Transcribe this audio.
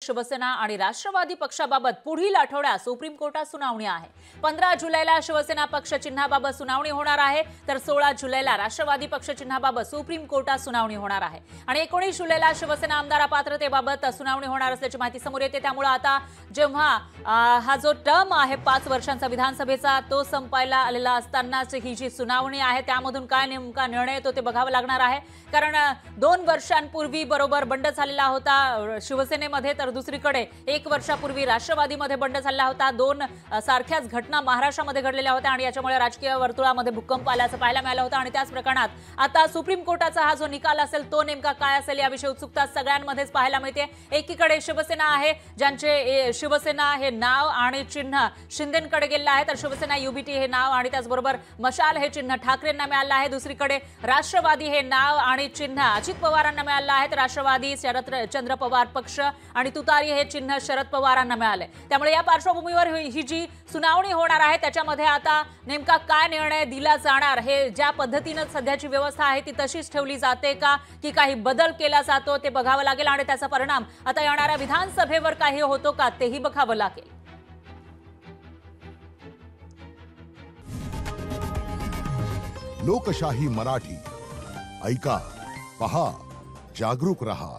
शिवसेना आणि राष्ट्रवादी पक्षाबाबत पुढील आठवड्यात सुप्रीम कोर्टात सुनावणी आहे। 15 जुलैला शिवसेना पक्ष चिन्हाबाबत सुनावणी होणार आहे, तर 16 जुलैला राष्ट्रवादी पक्ष चिन्हाबाबत सुप्रीम कोर्टात सुनावणी होणार आहे आणि 19 जुलैला शिवसेना आमदार पात्रतेबाबत सुनावणी होणार असल्याची माहिती समोर येते। त्यामुळे आता जेव्हा हा जो टर्म आहे 5 वर्षांचा विधानसभेचा तो संपायला आलेला असतानाच ही जी सुनावणी आहे त्यामधून काय नेमका निर्णय येतो ते बघावं लागणार आहे। कारण 2 वर्षांपूर्वी बरोबर बंड झालेला होता शिवसेनेमध्ये, तर दुसरीकडे 1 वर्षापूर्वी राष्ट्रवादीमध्ये बंड झाला होता। 2 सारख्याच घटना महाराष्ट्रामध्ये घडलेल्या होत्या आणि याच्यामुळे राजकीय वर्तुळामध्ये भूकंप आल्याचं पाहायला मिळालं होतं आणि त्याच प्रकरणात आता सुप्रीम कोर्टाचा हा जो निकाल असेल तो नेमका काय असेल याविषयी उत्सुकता सगळ्यांमध्येच पाहायला मिळते। एकीकडे शिवसेना आहे, ज्यांचे शिवसेना हे नाव आणि चिन्ह शिंदेंकडे गेलेलं आहे, तर शिवसेना युबीटी हे नाव आणि त्याचबरोबर मशाल हे चिन्ह ठाकरेंना मिळालं आहे। दुसरीकडे राष्ट्रवादी हे नाव आणि चिन्ह अजित पवारांना मिळालं आहे, तर राष्ट्रवादी शरदचंद्र पवार पक्ष आणि तुतारी हे चिन्ह शरद पवारांना मिळाले। त्यामुळे या पार्श्वभूमीवर ही जी सुनावणी होणार आहे त्याच्यामध्ये आता नेमका काय निर्णय दिला जाणार, हे ज्या पद्धतीने सध्याची व्यवस्था आहे ती तशीच ठेवली जाते का की काही बदल केला जातो ते बघावं लागेल आणि त्याचा परिणाम आता येणाऱ्या विधानसभेवर काही होतो का तेही बघावं लागेल। लोकशाही मराठी ऐका, पहा, जागरूक रहा।